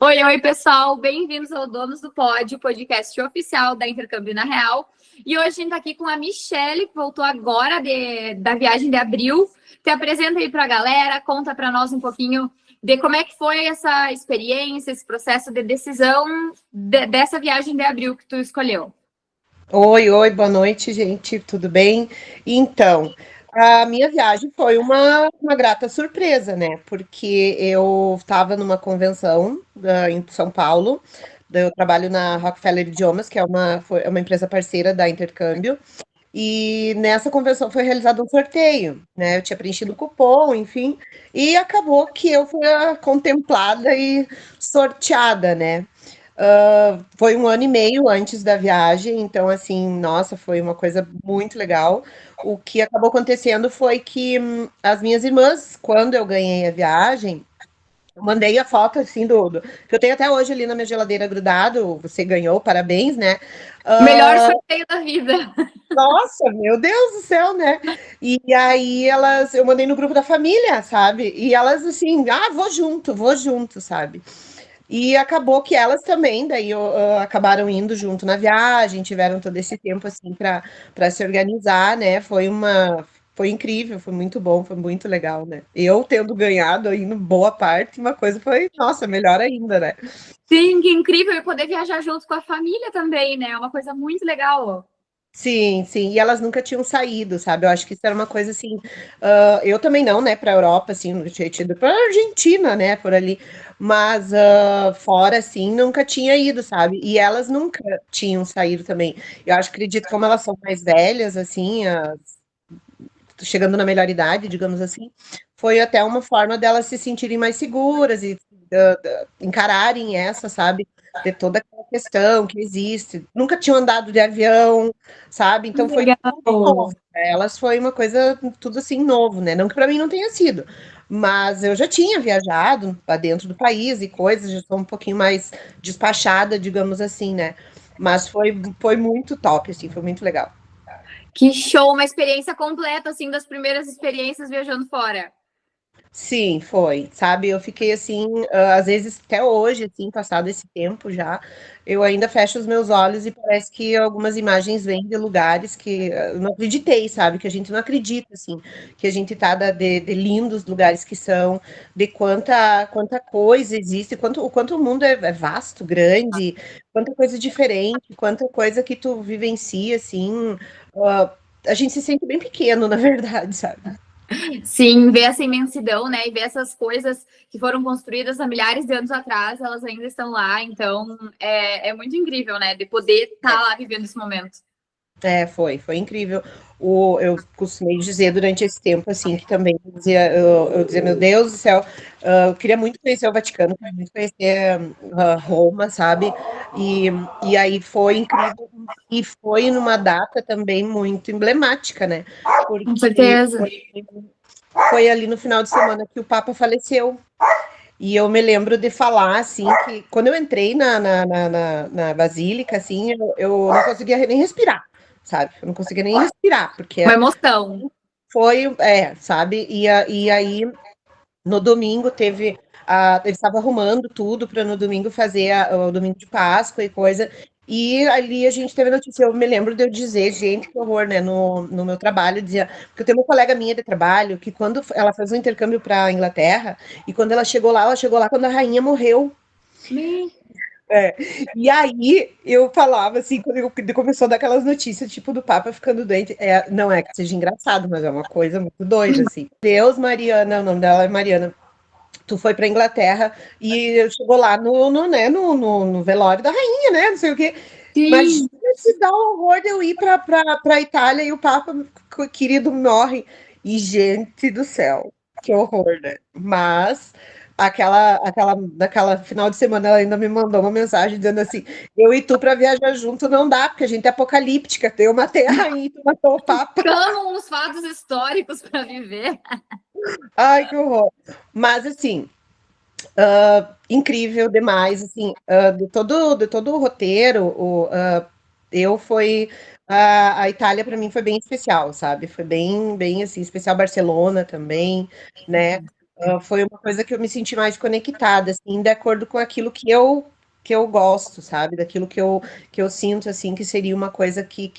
Oi, pessoal, bem-vindos ao Donos do Pod, o podcast oficial da Intercâmbio na Real. E hoje a gente tá aqui com a Michelle, que voltou agora da viagem de abril. Te apresenta aí pra galera, conta pra nós um pouquinho de como é que foi essa experiência, esse processo de decisão dessa viagem de abril que tu escolheu. Oi, boa noite, gente, tudo bem? Então, a minha viagem foi uma grata surpresa, né? Porque eu estava numa convenção em São Paulo, eu trabalho na Rockefeller Idiomas, que é uma empresa parceira da Intercâmbio, e nessa convenção foi realizado um sorteio, né? Eu tinha preenchido o cupom, enfim, e acabou que eu fui a contemplada e sorteada, né? Foi 1 ano e meio antes da viagem, então, assim, nossa, foi uma coisa muito legal. O que acabou acontecendo foi que as minhas irmãs, quando eu ganhei a viagem, eu mandei a foto, assim, que eu tenho até hoje ali na minha geladeira grudado, você ganhou, parabéns, né? Melhor Ah, sorteio da vida. nossa, meu Deus do céu, né? E aí eu mandei no grupo da família, sabe? E elas assim, vou junto, sabe? E acabou que elas também, acabaram indo junto na viagem, tiveram todo esse tempo assim para se organizar, né? Foi incrível, foi muito bom, foi muito legal, né? Eu tendo ganhado aí boa parte, uma coisa foi, nossa, melhor ainda, né? Sim, que incrível, e poder viajar junto com a família também, né? É uma coisa muito legal. Sim, sim, e elas nunca tinham saído, sabe? Eu acho que isso era uma coisa assim. Eu também não, né, para a Europa, assim, não tinha ido para Argentina, né, por ali, mas fora, assim, nunca tinha ido, sabe? E elas nunca tinham saído também. Eu acho, acredito, como elas são mais velhas, assim, chegando na melhor idade, digamos assim, foi até uma forma delas se sentirem mais seguras e encararem essa, sabe? De toda aquela questão que existe. Nunca tinham andado de avião, sabe? Então foi tudo Legal. novo. Pra elas foi uma coisa tudo assim novo, né? Não que para mim não tenha sido, mas eu já tinha viajado para dentro do país e coisas, já sou um pouquinho mais despachada, digamos assim, né? Mas foi muito top, assim, foi muito legal. Que show, uma experiência completa, assim, das primeiras experiências viajando fora. Sim, foi, sabe? Eu fiquei assim, às vezes até hoje, assim, passado esse tempo já, eu ainda fecho os meus olhos e parece que algumas imagens vêm de lugares que eu não acreditei, sabe? Que a gente não acredita, assim, que a gente tá de lindos lugares que são, de quanta coisa existe, o quanto o mundo é vasto, grande, quanta coisa diferente, quanta coisa que tu vivencia, assim, ah, a gente se sente bem pequeno, na verdade, sabe? Sim, ver essa imensidão, né? E ver essas coisas que foram construídas há milhares de anos atrás, elas ainda estão lá. Então, é muito incrível, né? De poder estar lá vivendo esse momento. Foi incrível. Eu costumei dizer durante esse tempo, assim, que também eu dizia, meu Deus do céu, eu queria muito conhecer o Vaticano, queria muito conhecer Roma, sabe? E, e aí foi incrível, e foi numa data também muito emblemática, né? Com Porque certeza. foi ali no final de semana que o Papa faleceu. E eu me lembro de falar, assim, que quando eu entrei na Basílica, assim, eu não conseguia nem respirar, sabe? Eu não conseguia nem respirar, porque Uma emoção. sabe? E aí, no domingo, eles estavam arrumando tudo para no domingo fazer o domingo de Páscoa e coisa. E ali a gente teve notícia. Eu me lembro de eu dizer, gente, que horror, né? No meu trabalho, dizia. Porque eu tenho uma colega minha de trabalho que, quando ela fez um intercâmbio para a Inglaterra, e quando ela chegou lá quando a rainha morreu. Me... É. E aí eu falava assim, começou a dar aquelas notícias, tipo, do Papa ficando doente. Não é que seja engraçado, mas é uma coisa muito doida, assim. Deus, Mariana, o nome dela é Mariana. Tu foi pra Inglaterra e chegou lá no velório da rainha, né? Não sei o quê. Imagina Sim, se dá o horror de eu ir pra Itália e o Papa querido morre. E, gente do céu, que horror, né? Mas naquela final de semana ela ainda me mandou uma mensagem dizendo assim: eu e tu pra viajar junto não dá, porque a gente é apocalíptica, eu matei a rainha e tu matou o Papa. clamam os fatos históricos para viver. Ai, que horror. Mas assim, incrível demais, assim, de todo o roteiro, eu foi a Itália para mim foi bem especial, sabe? Foi bem, bem assim especial. Barcelona também, né? Foi uma coisa que eu me senti mais conectada, assim, de acordo com aquilo que eu gosto, sabe? Daquilo que eu sinto, assim, que seria uma coisa que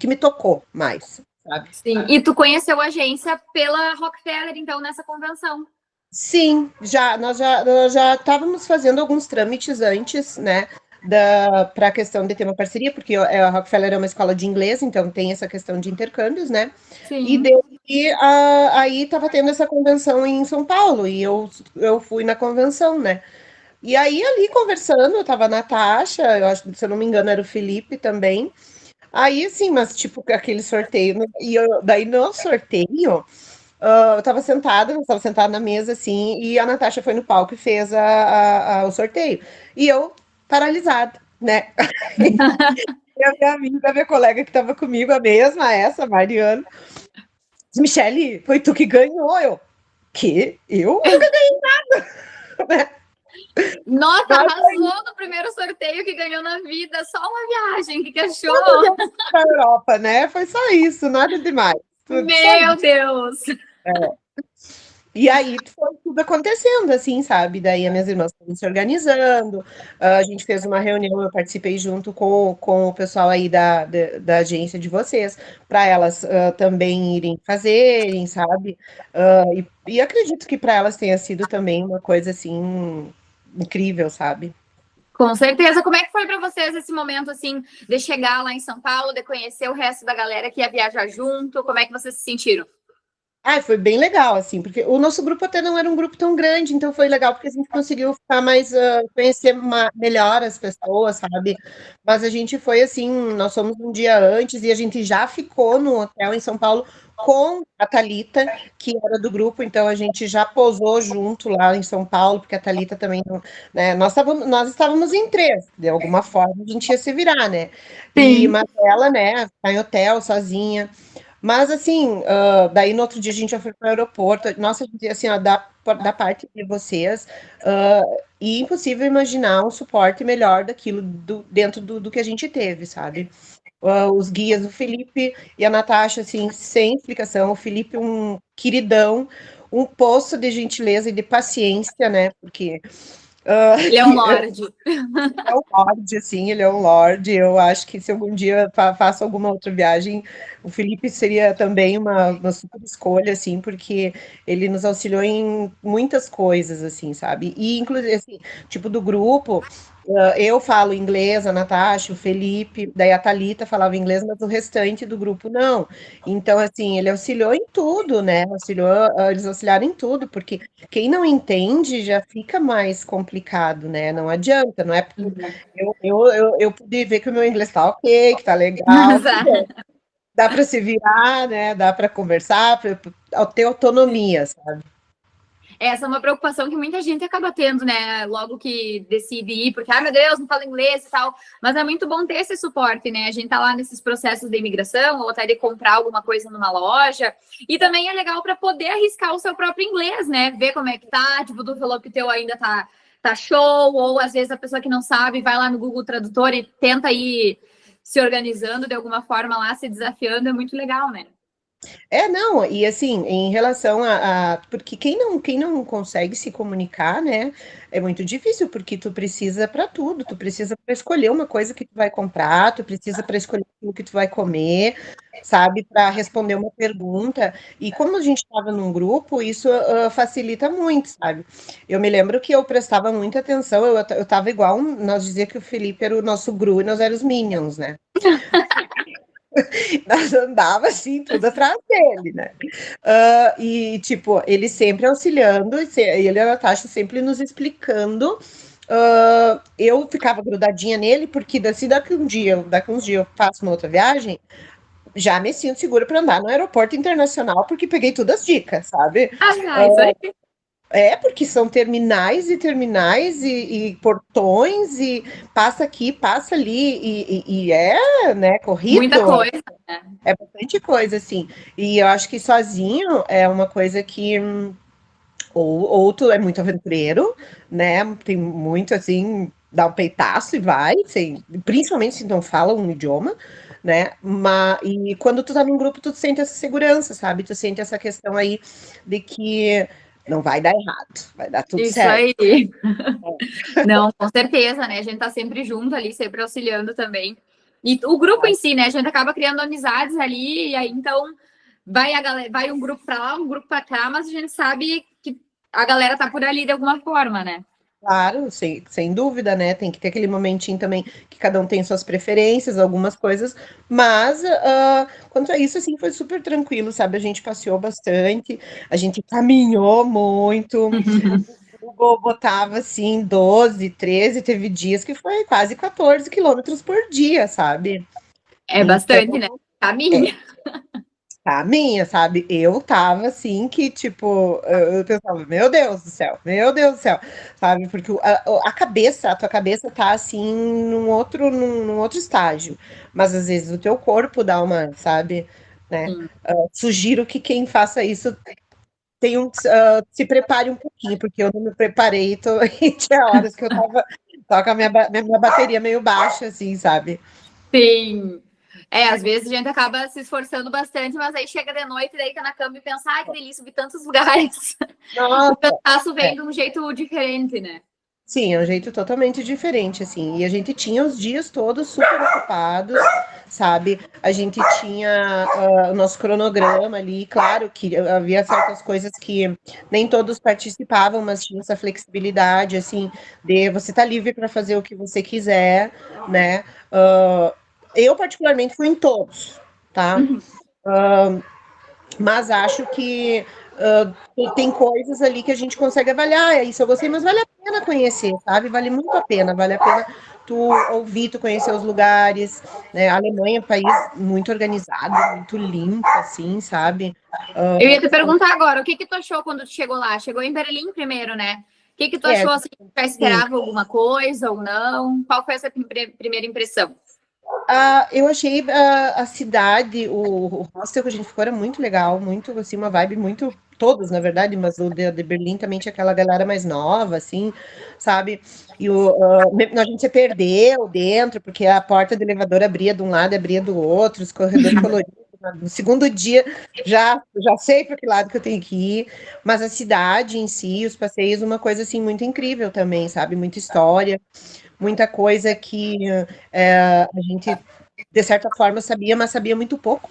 me tocou mais, sabe? Sim. E tu conheceu a agência pela Rockefeller, então, nessa convenção? Sim, nós já estávamos fazendo alguns trâmites antes, né, para a questão de ter uma parceria, porque a Rockefeller é uma escola de inglês, então tem essa questão de intercâmbios, né? E Sim. daí, aí estava tendo essa convenção em São Paulo, e eu fui na convenção, né? E aí, ali conversando, eu tava a Natasha, eu acho, se eu não me engano, era o Felipe também. Aí, assim, mas tipo, aquele sorteio, né? E daí no sorteio. Eu estava sentada na mesa, assim, e a Natasha foi no palco e fez o sorteio. E eu, paralisada, né? E a minha amiga, a minha colega que estava comigo, a mesma, essa, a Mariana, disse, Michele, foi tu que ganhou. Eu, que? Eu nunca ganhei, né? Nossa, Mas arrasou no primeiro sorteio que ganhou na vida. Só uma viagem. O que achou? para a Europa, né? Foi só isso, nada demais. Tudo, só Meu isso. Deus! E aí foi tudo acontecendo, assim, sabe? Daí as minhas irmãs foram se organizando, a gente fez uma reunião, eu participei junto com o pessoal aí da agência de vocês, para elas também irem fazerem, sabe? E acredito que para elas tenha sido também uma coisa, assim, incrível, sabe? Com certeza. Como é que foi para vocês esse momento, assim, de chegar lá em São Paulo, de conhecer o resto da galera que ia viajar junto? Como é que vocês se sentiram? Foi bem legal, assim, porque o nosso grupo até não era um grupo tão grande, então foi legal porque a gente conseguiu ficar mais, conhecer melhor as pessoas, sabe? Mas a gente foi assim, nós fomos um dia antes e a gente já ficou no hotel em São Paulo com a Thalita, que era do grupo, então a gente já posou junto lá em São Paulo, porque a Thalita também, né? Nós estávamos em três, de alguma forma a gente ia se virar, né? Sim. Mas ela, né, tá em hotel sozinha. Mas assim, daí no outro dia a gente já foi para o aeroporto. Nossa, gente, assim, ó, da parte de vocês, e impossível imaginar um suporte melhor daquilo dentro do que a gente teve, sabe? Os guias, o Felipe e a Natasha, assim, sem explicação. O Felipe, um queridão, um poço de gentileza e de paciência, né? Porque Ele é um lorde. é um lorde, assim, ele é um lorde. Eu acho que se algum dia faço alguma outra viagem, o Felipe seria também uma super escolha, assim, porque ele nos auxiliou em muitas coisas, assim, sabe? E, inclusive, assim, tipo, do grupo, eu falo inglês, a Natasha, o Felipe, daí a Thalita falava inglês, mas o restante do grupo não. Então, assim, ele auxiliou em tudo, né? Eles auxiliaram em tudo, porque quem não entende já fica mais complicado, né? Não adianta, não é porque eu pude ver que o meu inglês tá ok, que tá legal, que dá para se virar, né? Dá para conversar, para ter autonomia, sabe? Essa é uma preocupação que muita gente acaba tendo, né? Logo que decide ir, porque, ai meu Deus, não falo inglês e tal. Mas é muito bom ter esse suporte, né? A gente tá lá nesses processos de imigração, ou até de comprar alguma coisa numa loja. E também é legal para poder arriscar o seu próprio inglês, né? Ver como é que tá. Tipo, tu falou que o teu ainda tá show, ou às vezes a pessoa que não sabe vai lá no Google Tradutor e tenta ir se organizando de alguma forma lá, se desafiando, é muito legal, né? Não, e assim, em relação porque quem não consegue se comunicar, né, é muito difícil, porque tu precisa para tudo, tu precisa para escolher uma coisa que tu vai comprar, tu precisa para escolher o que tu vai comer, sabe, para responder uma pergunta, e como a gente estava num grupo, isso facilita muito, sabe? Eu me lembro que eu prestava muita atenção, eu tava igual, nós dizia que o Felipe era o nosso Gru e nós éramos os Minions, né? Nós andava assim, tudo atrás dele, né? E, tipo, ele sempre auxiliando, e ele e a Natasha sempre nos explicando. Eu ficava grudadinha nele, porque se daqui uns dias eu faço uma outra viagem, já me sinto segura para andar no aeroporto internacional, porque peguei todas as dicas, sabe? Ah, isso aí. Porque são terminais e terminais e portões, e passa aqui, passa ali, e né, Muita corrido. coisa. É bastante coisa, assim. E eu acho que sozinho é uma coisa que. Ou tu é muito aventureiro, né? Tem muito assim, dá um peitaço e vai, assim, principalmente se não fala um idioma, né? E quando tu tá num grupo, tu sente essa segurança, sabe? Tu sente essa questão aí de que não vai dar errado, vai dar tudo Isso certo. aí. Não, com certeza, né? A gente tá sempre junto ali, sempre auxiliando também. E o grupo em si, né? A gente acaba criando amizades ali, e aí então vai a galera, vai um grupo para lá, um grupo para cá, mas a gente sabe que a galera tá por ali de alguma forma, né? Claro, sem dúvida, né? Tem que ter aquele momentinho também que cada um tem suas preferências, algumas coisas, mas quanto a isso, assim, foi super tranquilo, sabe? A gente passeou bastante, a gente caminhou muito, o Google botava assim 12, 13, teve dias que foi quase 14 quilômetros por dia, sabe? É Então, bastante, né? é, Caminha. a minha, sabe? Eu tava assim que, tipo, eu pensava, meu Deus do céu, sabe? Porque a cabeça, a tua cabeça tá assim num outro estágio. Mas às vezes o teu corpo dá uma, sabe, né? Sim. Sugiro que quem faça isso se prepare um pouquinho, porque eu não me preparei, e tinha horas que eu tava com a minha bateria meio baixa, assim, sabe? Sim. É, às vezes a gente acaba se esforçando bastante, mas aí chega de noite, deita na cama e pensa, ai, que delícia, vi tantos lugares. O Nossa, cansaço é. vem de um jeito diferente, né? Sim, é um jeito totalmente diferente, assim. E a gente tinha os dias todos super ocupados, sabe? A gente tinha o nosso cronograma ali, claro que havia certas coisas que nem todos participavam, mas tinha essa flexibilidade, assim, de você estar livre para fazer o que você quiser, né? Eu, particularmente, fui em todos, tá? Uhum. Mas acho que tem coisas ali que a gente consegue avaliar. É isso eu gostei, mas vale a pena conhecer, sabe? Vale muito a pena, vale a pena tu ouvir, tu conhecer os lugares. Né? A Alemanha é um país muito organizado, muito limpo, assim, sabe? Eu ia te perguntar agora, o que que tu achou quando tu chegou lá? Chegou em Berlim primeiro, né? O que que tu É, achou, assim, já sim. esperava alguma coisa ou não? Qual foi essa primeira impressão? Eu achei a cidade, o hostel que a gente ficou era muito legal, muito, assim, uma vibe muito, todos, na verdade, mas o de Berlim também tinha aquela galera mais nova, assim, sabe? E a gente se perdeu dentro, porque a porta do elevador abria de um lado e abria do outro, os corredores coloridos. No segundo dia, já sei para que lado que eu tenho que ir, mas a cidade em si, os passeios, uma coisa, assim, muito incrível também, sabe? Muita história, muita coisa que a gente, de certa forma, sabia, mas sabia muito pouco,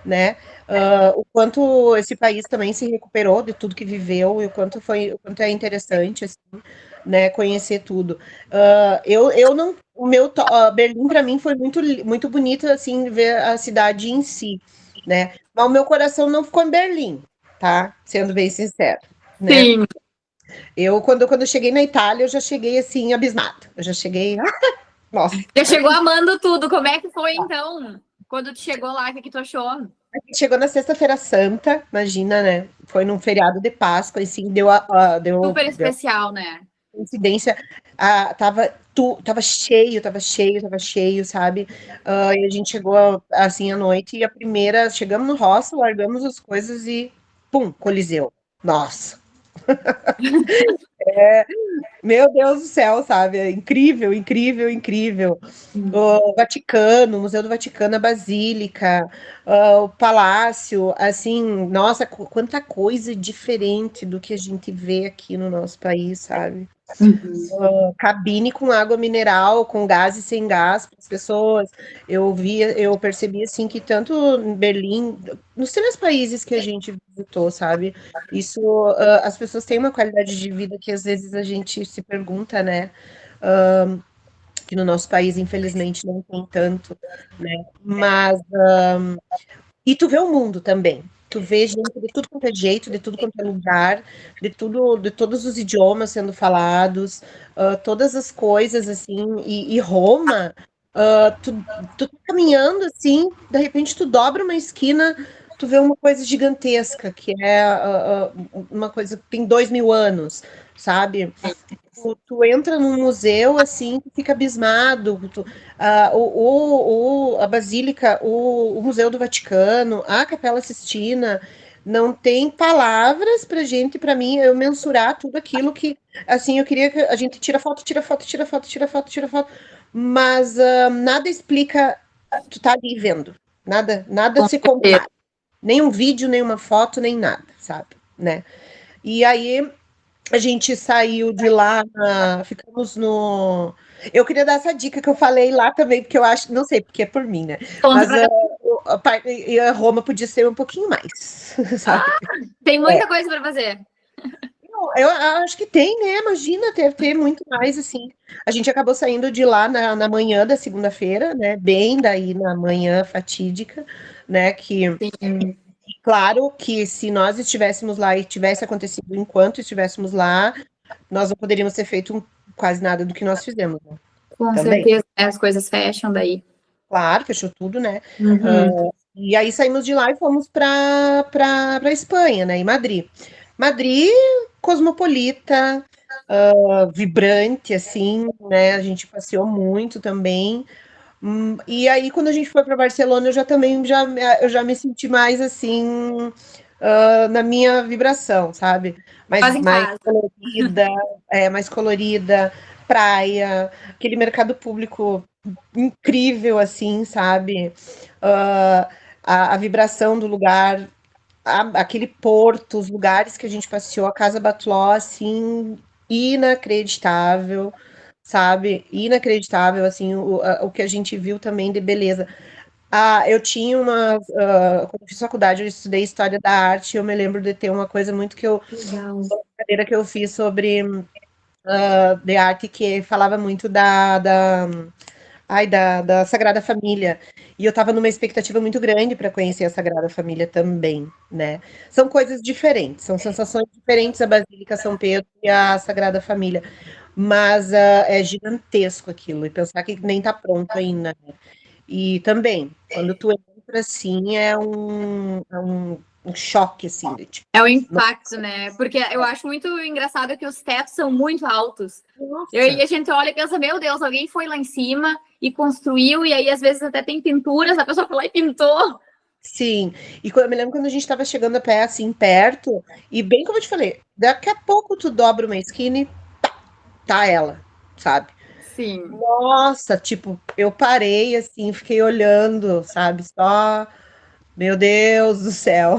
né? O quanto esse país também se recuperou de tudo que viveu e o quanto é interessante, assim, né? Conhecer tudo. Eu não, Berlim para mim foi muito bonito, assim, ver a cidade em si, né? Mas o meu coração não ficou em Berlim, tá? Sendo bem sincero, né? Sim. Quando eu cheguei na Itália, eu já cheguei assim, abismada. Eu já cheguei, nossa. Já chegou amando tudo. Como é que foi, então? Quando tu chegou lá, o que que tu achou? A gente chegou na Sexta-feira Santa, imagina, né? Foi num feriado de Páscoa, assim, Super deu especial, né? coincidência. Tava cheio, sabe? E a gente chegou, assim, à noite, e chegamos no hostel, largamos as coisas e, pum, Coliseu. Nossa, meu Deus do céu, sabe? É incrível, incrível, incrível. O Vaticano, o Museu do Vaticano, a Basílica, o Palácio, assim, nossa, quanta coisa diferente do que a gente vê aqui no nosso país, sabe? Uhum. Cabine com água mineral, com gás e sem gás para as pessoas. Eu percebi assim que tanto em Berlim, nos três países que a gente visitou, sabe? Isso, as pessoas têm uma qualidade de vida que às vezes a gente se pergunta, né? Que no nosso país, infelizmente, não tem tanto, né? Mas e tu vê o mundo também. Tu vê gente de tudo quanto é jeito, de tudo quanto é lugar, de todos os idiomas sendo falados, todas as coisas assim, e Roma, tu tá caminhando assim, de repente tu dobra uma esquina, tu vê uma coisa gigantesca, que é uma coisa que tem 2000 anos, sabe? Tu entra num museu assim, tu fica abismado. A Basílica, o Museu do Vaticano, a Capela Sistina, não tem palavras pra gente, pra mim, eu mensurar tudo aquilo que, assim, eu queria que a gente tira foto, tira foto, tira foto, tira foto, tira foto, mas nada explica, tu tá ali vendo, nada Com se certeza. compara, nem um vídeo, nem uma foto, nem nada, sabe, né? E aí a gente saiu de lá, ficamos no. Eu queria dar essa dica que eu falei lá também, porque eu acho, não sei, porque é por mim, né? Conta Mas pra... a Roma podia ser um pouquinho mais, sabe? Tem É. muita coisa para fazer. Eu acho que tem, né? Imagina ter muito mais, assim. A gente acabou saindo de lá na manhã da segunda-feira, né? Bem daí na manhã fatídica, né? Que, Sim, claro que se nós estivéssemos lá e tivesse acontecido enquanto estivéssemos lá, nós não poderíamos ter feito quase nada do que nós fizemos, né? com Também. certeza, né? As coisas fecham daí. Claro, fechou tudo, né? Uhum. E aí saímos de lá e fomos para Espanha, né? Em Madrid. Madrid, cosmopolita, vibrante, assim, né? A gente passeou muito também. E aí, quando a gente foi para Barcelona, eu já me senti mais assim, na minha vibração, sabe? Faz em Mais casa. colorida, mais colorida, praia, aquele mercado público incrível, assim, sabe? Ah, a vibração do lugar, aquele porto, os lugares que a gente passeou, a Casa Batlló, assim, inacreditável, sabe? Inacreditável, assim, o que a gente viu também de beleza. Eu tinha quando eu fiz faculdade, eu estudei História da Arte, eu me lembro de ter uma coisa muito Legal. uma cadeira que eu fiz sobre de arte, que falava muito da Sagrada Família. E eu estava numa expectativa muito grande para conhecer a Sagrada Família também, né? São coisas diferentes, são sensações diferentes a Basílica São Pedro e a Sagrada Família, mas é gigantesco aquilo, e pensar que nem está pronto ainda, né? E também, quando tu entra assim, um choque, assim, de tipo, É o impacto, né? Porque eu acho muito engraçado que os tetos são muito altos. E aí nossa, a gente olha e pensa, meu Deus, alguém foi lá em cima e construiu, e aí às vezes até tem pinturas, a pessoa foi lá e pintou. sim. E eu me lembro quando a gente estava chegando a pé, assim, perto, e bem como eu te falei, daqui a pouco tu dobra uma esquina e tá ela, sabe? Sim. Nossa, tipo, eu parei assim, fiquei olhando, sabe? Só, meu Deus do céu.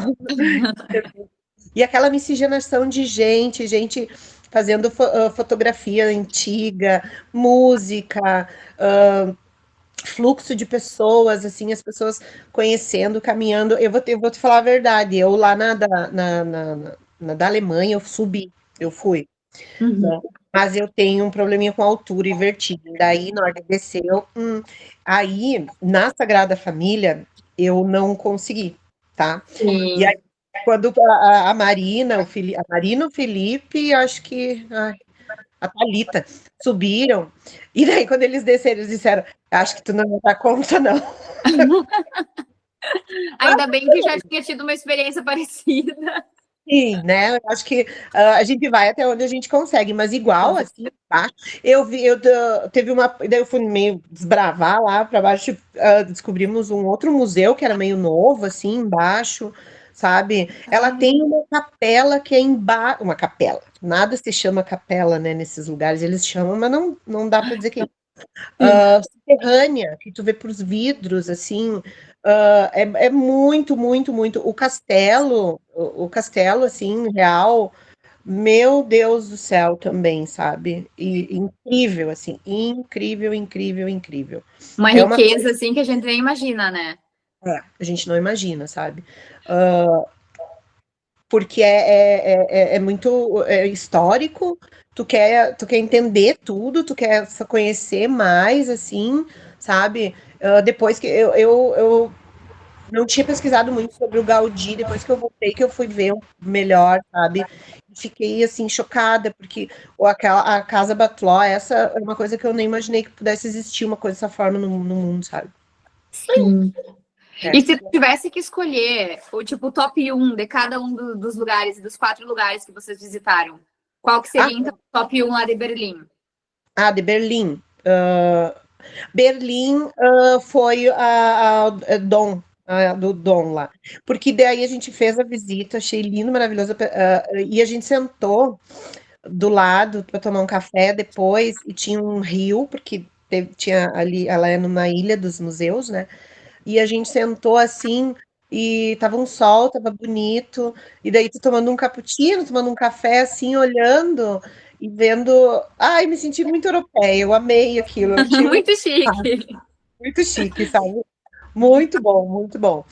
E aquela miscigenação de gente fazendo fotografia antiga, música, fluxo de pessoas, assim, as pessoas conhecendo, caminhando. Eu vou te falar a verdade, eu lá na da Alemanha, eu subi, eu fui, Uhum. né? Mas eu tenho um probleminha com altura e vertigem. Daí, na hora de descer, aí, na Sagrada Família, eu não consegui, tá? E Sim. aí, quando a Marina, a Marina, o Felipe, acho que a Thalita subiram, e daí, quando eles desceram, eles disseram: acho que tu não vai dar conta, não. Ainda bem que já tinha tido uma experiência parecida. Sim, né? Eu acho que a gente vai até onde a gente consegue, mas Com igual certeza. assim, tá? Teve uma, daí eu fui meio desbravar lá para baixo, descobrimos um outro museu que era meio novo, assim, embaixo, sabe? Ela tem uma capela que é embaixo, uma capela. Nada se chama capela, né? Nesses lugares eles chamam, mas não dá para dizer que Sim. subterrânea, que tu vê por vidros, assim, é muito, muito, muito. O castelo, assim, real, meu Deus do céu também, sabe? E incrível, assim, incrível, incrível, incrível. Uma É uma riqueza assim que a gente nem imagina, né? a gente não imagina, sabe? Porque é muito histórico, tu quer entender tudo, tu quer conhecer mais, assim, sabe? Depois que eu não tinha pesquisado muito sobre o Gaudí, depois que eu voltei, que eu fui ver melhor, sabe? E fiquei, assim, chocada, porque a Casa Batlló, essa é uma coisa que eu nem imaginei que pudesse existir uma coisa dessa forma no mundo, sabe? Sim. É. E se tu tivesse que escolher o tipo top um de cada um dos lugares, dos 4 lugares que vocês visitaram, qual que Ah, seria então o top um lá de Berlim? de Berlim. Berlim foi do Dom lá. Porque daí a gente fez a visita, achei lindo, maravilhoso. E a gente sentou do lado para tomar um café depois, e tinha um rio, porque tinha ali, ela é numa ilha dos museus, né? E a gente sentou assim. e tava um sol, tava bonito, e daí tu tomando um cappuccino, tomando um café, assim, olhando e vendo. Ai, me senti muito europeia, eu amei aquilo, eu achei Muito chique. muito chique, sabe? Muito bom, muito bom.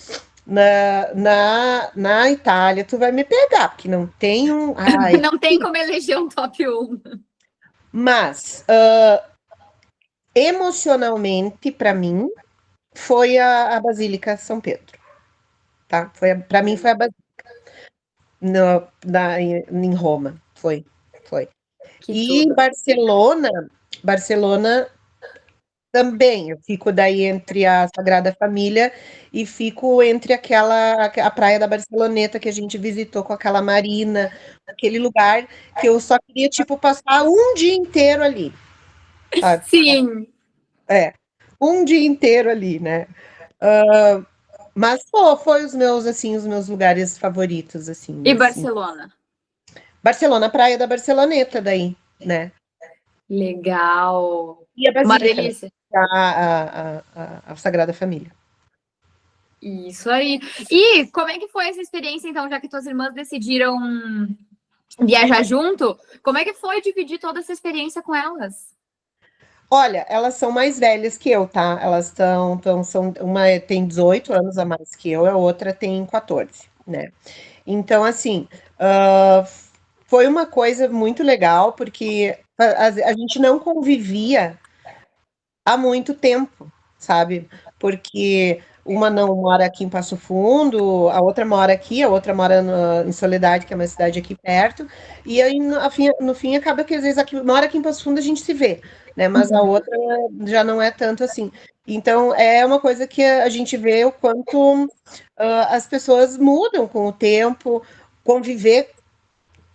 Na Itália, tu vai me pegar, porque não tem um. Ai, Não tem como eleger um top 1. mas emocionalmente, para mim, foi a Basílica São Pedro, tá? Para mim foi a Basílica em Roma, foi. Que E tudo. Barcelona também. Eu fico daí entre a Sagrada Família e fico entre a praia da Barceloneta que a gente visitou com aquela marina, aquele lugar que eu só queria tipo passar um dia inteiro ali, sabe? Sim. É, um dia inteiro ali, né? Mas pô, foi os meus lugares favoritos assim, E nesse Barcelona? Barcelona, praia da Barceloneta daí, né? Legal. E a Uma Basílica, né? delícia. A Sagrada Família. Isso aí. E como é que foi essa experiência, então, já que tuas irmãs decidiram viajar junto? Como é que foi dividir toda essa experiência com elas? Olha, elas são mais velhas que eu, tá? Elas uma tem 18 anos a mais que eu, a outra tem 14, né? Então, assim, foi uma coisa muito legal, porque a gente não convivia há muito tempo, sabe? Porque uma não mora aqui em Passo Fundo, a outra mora aqui, a outra mora em Soledade, que é uma cidade aqui perto, e aí no fim acaba que às vezes mora aqui em Passo Fundo a gente se vê, né? Mas a outra já não é tanto assim. Então é uma coisa que a gente vê o quanto as pessoas mudam com o tempo, conviver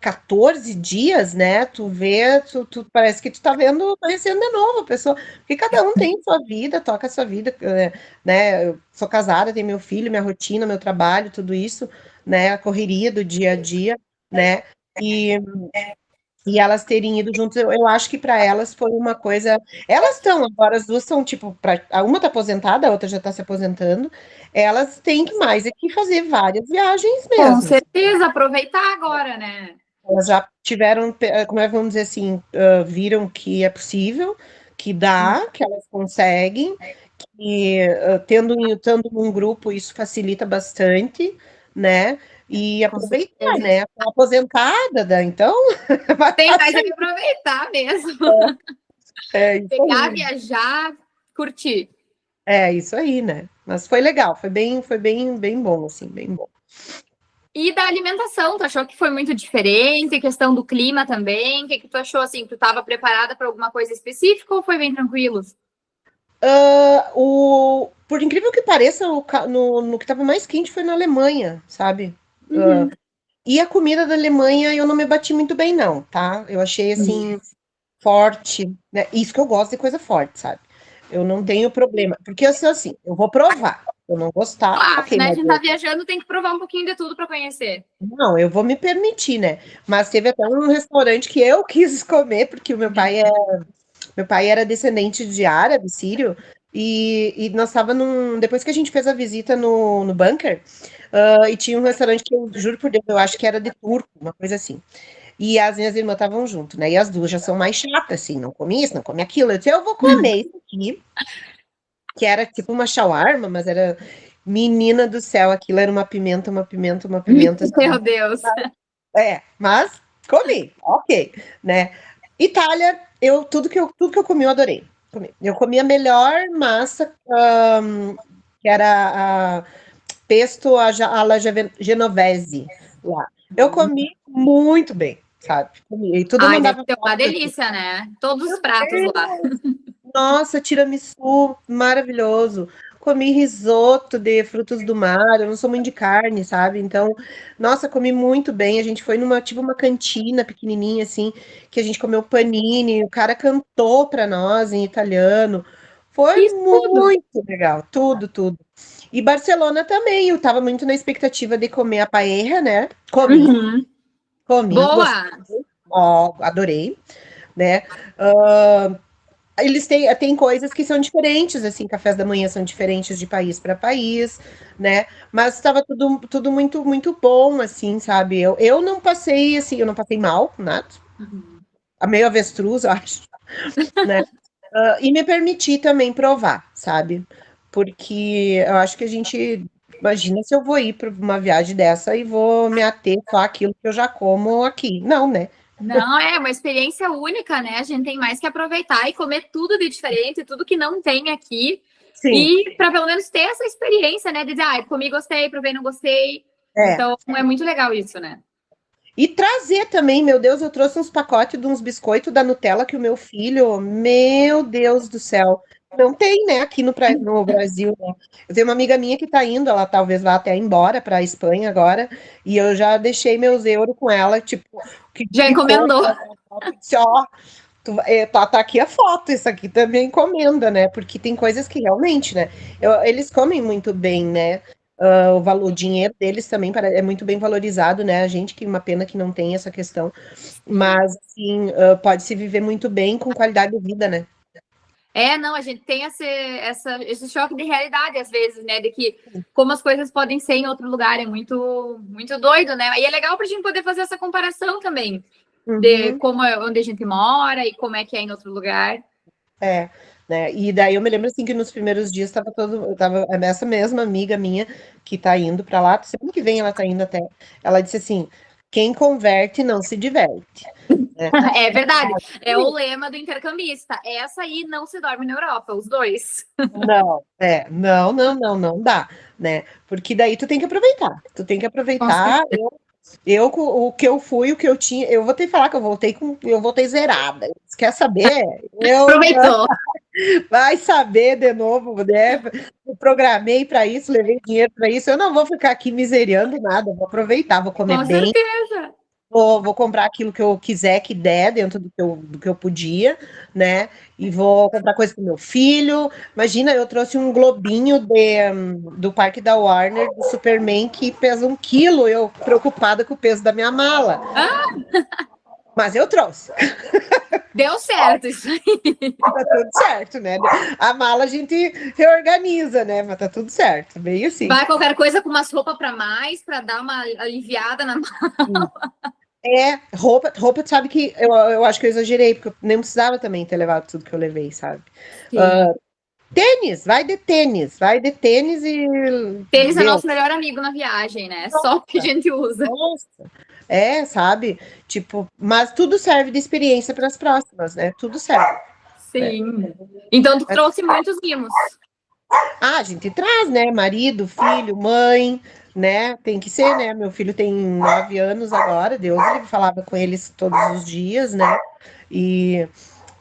14 dias, né? Tu vê, parece que tu tá vendo, conhecendo de novo a pessoa, porque cada um tem sua vida, toca a sua vida, né? Eu sou casada, tenho meu filho, minha rotina, meu trabalho, tudo isso, né? A correria do dia a dia, né? E, e elas terem ido juntas, eu acho que para elas foi uma coisa. Elas estão, agora as duas são tipo, a uma tá aposentada, a outra já tá se aposentando. Elas têm que mais é que fazer várias viagens Com mesmo. certeza, aproveitar agora, né? Elas já tiveram, como é que vamos dizer assim, viram que é possível, que dá, que elas conseguem, e estando num grupo isso facilita bastante, né? E Com aproveitar, certeza. né? Tô aposentada, então vai Tem mais é que aproveitar. aproveitar mesmo. É isso Pegar, aí. viajar, curtir. É isso aí, né? Mas foi legal, bem bom, assim, bem bom. E da alimentação, tu achou que foi muito diferente? Questão do clima também? O que tu achou assim? Tu estava preparada para alguma coisa específica ou foi bem tranquilo? Por incrível que pareça, no que estava mais quente foi na Alemanha, sabe? Uhum. E a comida da Alemanha eu não me bati muito bem, não, tá? Eu achei assim, forte, né? Isso que eu gosto de coisa forte, sabe? Eu não tenho problema. Porque eu sou assim, eu vou provar. Se eu não gostar, Claro, ok, né? A mas gente tá viajando, tem que provar um pouquinho de tudo para conhecer. não, eu vou me permitir, né? Mas teve até um restaurante que eu quis comer, porque meu pai era descendente de árabe, sírio, e nós estava depois que a gente fez a visita no bunker, e tinha um restaurante que eu juro por Deus, eu acho que era de turco, uma coisa assim. E as minhas irmãs estavam junto, né? E as duas já são mais chatas, assim, não come isso, não come aquilo. Eu disse, eu vou comer isso aqui, que era tipo uma shawarma, mas era menina do céu, aquilo era uma pimenta, uma pimenta, uma pimenta, assim. Meu Deus. Mas comi, ok, né? Itália, tudo que eu comi, eu adorei. Eu comi a melhor massa, que era a pesto alla genovese lá. Eu comi muito bem, sabe? E tudo Ai, deve mandava ser uma foto, assim. delícia, né? Todos os pratos lá. Nossa, tiramisu, maravilhoso. Comi risoto de frutos do mar, eu não sou muito de carne, sabe? Então, nossa, comi muito bem. A gente foi tipo uma cantina pequenininha, assim, que a gente comeu panini, o cara cantou para nós em italiano. Foi Isso tudo. muito legal, tudo, tudo. E Barcelona também, eu tava muito na expectativa de comer a paella, né? Uhum. Comi, gostei, Boa! ó, adorei, né? eles têm coisas que são diferentes, assim, cafés da manhã são diferentes de país para país, né? Mas estava tudo muito, muito bom, assim, sabe? Eu não passei, assim, eu não passei mal, nada. Uhum. A meio avestruz, eu acho, né? E me permitir também provar, sabe? Porque eu acho que a gente. Imagina se eu vou ir para uma viagem dessa e vou me ater só àquilo que eu já como aqui. Não, né? Não, é uma experiência única, né? A gente tem mais que aproveitar e comer tudo de diferente, tudo que não tem aqui. Sim, E para pelo menos ter essa experiência, né? De dizer, ah, comi, gostei, provei, não gostei. é. Então é muito legal isso, né? E trazer também, meu Deus, eu trouxe uns pacotes de uns biscoitos da Nutella que o meu filho, meu Deus do céu, não tem, né, aqui no Brasil, né? Eu tenho uma amiga minha que tá indo, ela talvez vá até embora para a Espanha agora, e eu já deixei meus euros com ela, tipo, o que Já for, encomendou. ela disse, ó, tá aqui a foto, isso aqui também encomenda, né? Porque tem coisas que realmente, né? Eles comem muito bem, né? O dinheiro deles também é muito bem valorizado, né? A gente que uma pena que não tem essa questão, Sim. mas assim, pode se viver muito bem com qualidade de vida, né? É, não, a gente tem esse choque de realidade às vezes, né? De que como as coisas podem ser em outro lugar, é muito, muito doido, né? E é legal para a gente poder fazer essa comparação também, de Uhum. como é onde a gente mora e como é que é em outro lugar. É, né? E daí eu me lembro assim que nos primeiros dias tava essa mesma amiga minha que tá indo pra lá, semana que vem ela tá indo até. Ela disse assim: quem converte não se diverte, né? É verdade. É o lema do intercambista. Essa aí não se dorme na Europa, os dois. Não, não dá, né? Porque daí tu tem que aproveitar. Tu tem que Com aproveitar. certeza. O que eu fui, o que eu tinha, eu vou ter que falar que eu voltei zerada. Quer saber? Eu Aproveitou. vai saber de novo, né? Eu programei para isso, levei dinheiro para isso. Eu não vou ficar aqui miseriando nada, vou aproveitar, vou comer Com bem. certeza. Vou comprar aquilo que eu quiser que der dentro do que eu podia, né? E vou comprar coisa pro meu filho. Imagina, eu trouxe um globinho do parque da Warner, do Superman, que pesa 1 quilo, eu preocupada com o peso da minha mala. Ah, Mas eu trouxe, deu certo isso aí. tá tudo certo, né? A mala a gente reorganiza, né? Mas tá tudo certo, bem assim. Vai qualquer coisa com umas roupas para mais, para dar uma aliviada na. Roupa, tu sabe que eu acho que eu exagerei, porque eu nem precisava também ter levado tudo que eu levei, sabe? Sim. Tênis, vai de tênis e Tênis é deu. nosso melhor amigo na viagem, né? Só o que a gente usa. Nossa, sabe? Tipo, mas tudo serve de experiência para as próximas, né? Tudo serve, né? Sim. Então tu trouxe muitos mimos. A gente traz, né? Marido, filho, mãe, né? Tem que ser, né? Meu filho tem 9 anos agora, Deus, ele falava com eles todos os dias, né? E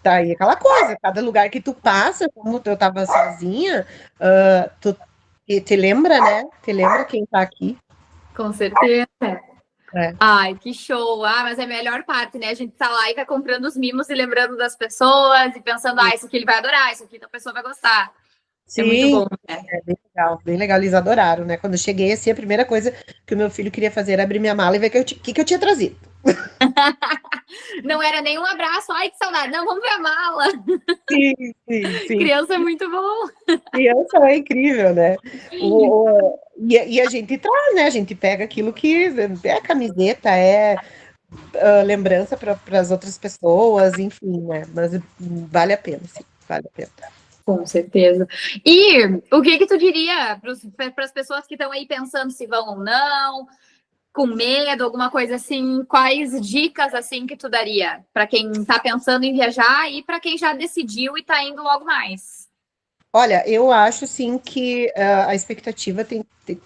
tá aí aquela coisa, cada lugar que tu passa, como eu tava sozinha, tu te lembra, né? Te lembra quem tá aqui? Com certeza. É. Ai, que show. Ah, mas é a melhor parte, né? A gente tá lá e vai comprando os mimos e lembrando das pessoas e pensando, ah, isso aqui ele vai adorar, isso aqui a pessoa vai gostar. É muito Sim, bom, né? é bem legal, bem legal. Eles adoraram, né? Quando eu cheguei, assim, a primeira coisa que o meu filho queria fazer era abrir minha mala e ver que eu tinha trazido. Não era nem um abraço, ai, que saudade. Não, vamos ver a mala. Sim, sim, sim. Criança é muito bom. Criança é incrível, né? E a gente traz, né? A gente pega aquilo que é camiseta, lembrança para as outras pessoas, enfim, né? Mas vale a pena, sim, vale a pena. Com certeza. E o que tu diria para as pessoas que estão aí pensando se vão ou não, com medo, alguma coisa assim? Quais dicas assim que tu daria para quem está pensando em viajar e para quem já decidiu e está indo logo mais? Olha, eu acho, sim, que a expectativa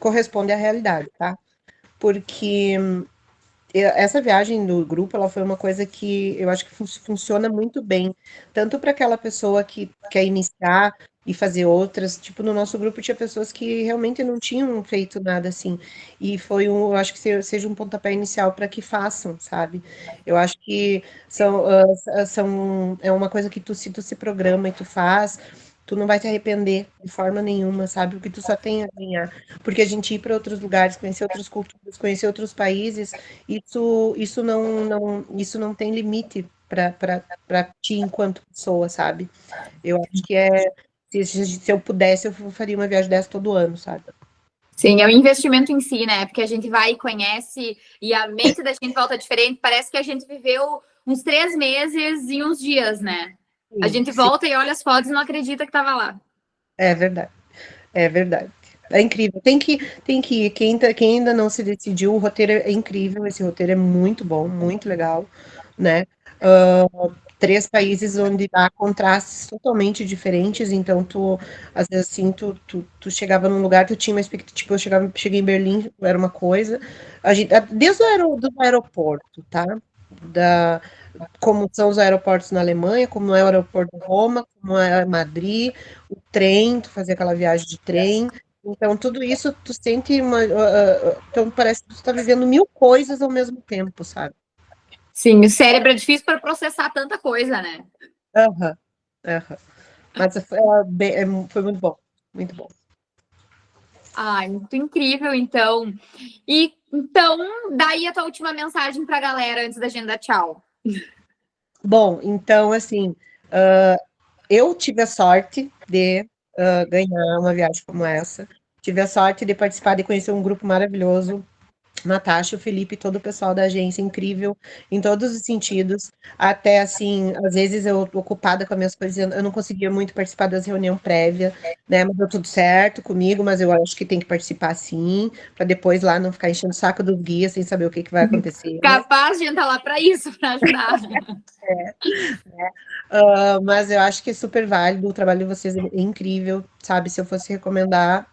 corresponde à realidade, tá? Porque essa viagem do grupo, ela foi uma coisa que eu acho que funciona muito bem, tanto para aquela pessoa que quer iniciar e fazer outras, tipo, no nosso grupo tinha pessoas que realmente não tinham feito nada assim, e eu acho que seja um pontapé inicial para que façam, sabe? Eu acho que é uma coisa que se tu se programa e tu faz, tu não vai te arrepender de forma nenhuma, sabe? Porque tu só tem a ganhar. Porque a gente ir para outros lugares, conhecer outras culturas, conhecer outros países, isso não tem limite para ti enquanto pessoa, sabe? Eu acho que se eu pudesse, eu faria uma viagem dessa todo ano, sabe? Sim, é o investimento em si, né? Porque a gente vai e conhece e a mente da gente volta diferente. Parece que a gente viveu uns 3 meses e uns dias, né? A Sim, gente sim, volta e olha as fotos e não acredita que estava lá. é verdade, é verdade. É incrível. Tem que ir. Quem ainda não se decidiu, o roteiro é incrível. Esse roteiro é muito bom, muito legal, né? 3 países onde há contrastes totalmente diferentes, então às vezes assim, tu chegava num lugar, tu tinha uma expectativa, tipo, cheguei em Berlim, era uma coisa, desde do aeroporto, tá? Da, como são os aeroportos na Alemanha, como é o aeroporto de Roma, como é Madrid, o trem, tu fazia aquela viagem de trem, então tudo isso tu sente então parece que tu está vivendo mil coisas ao mesmo tempo, sabe? Sim, o cérebro é difícil para processar tanta coisa, né? Aham, aham. Mas foi muito bom, muito bom. Ai, muito incrível, então. E então, daí a tua última mensagem para a galera antes da gente dar tchau. Bom, então, assim, eu tive a sorte de ganhar uma viagem como essa. Tive a sorte de participar, de conhecer um grupo maravilhoso. Natasha, o Felipe, todo o pessoal da agência, incrível em todos os sentidos. Até assim, às vezes eu ocupada com as minhas coisas, eu não conseguia muito participar das reuniões prévias, né? Mas deu tudo certo comigo, mas eu acho que tem que participar sim, para depois lá não ficar enchendo o saco dos guias sem saber o que vai acontecer, né? Capaz de entrar lá para isso, para ajudar. Mas eu acho que é super válido, o trabalho de vocês é incrível, sabe? Se eu fosse recomendar,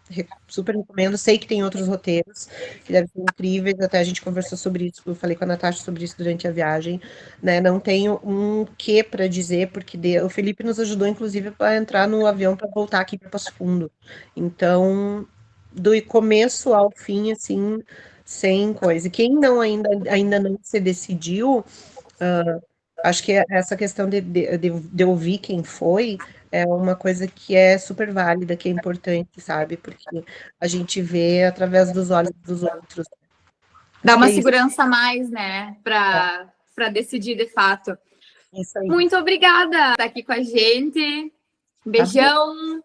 super recomendo. Sei que tem outros roteiros que devem ser incríveis, até a gente conversou sobre isso, eu falei com a Natasha sobre isso durante a viagem, né? Não tenho um quê para dizer, porque o Felipe nos ajudou, inclusive, para entrar no avião para voltar aqui para Passo Fundo. Então, do começo ao fim, assim, sem coisa. E quem não ainda não se decidiu. Acho que essa questão de ouvir quem foi é uma coisa que é super válida, que é importante, sabe? Porque a gente vê através dos olhos dos outros. Dá Acho que uma é isso. segurança a mais, né? Para decidir de fato. Isso aí. Muito obrigada por estar aqui com a gente. Tá bom. Beijão.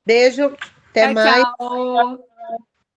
Beijo, até Tchau, mais. tchau.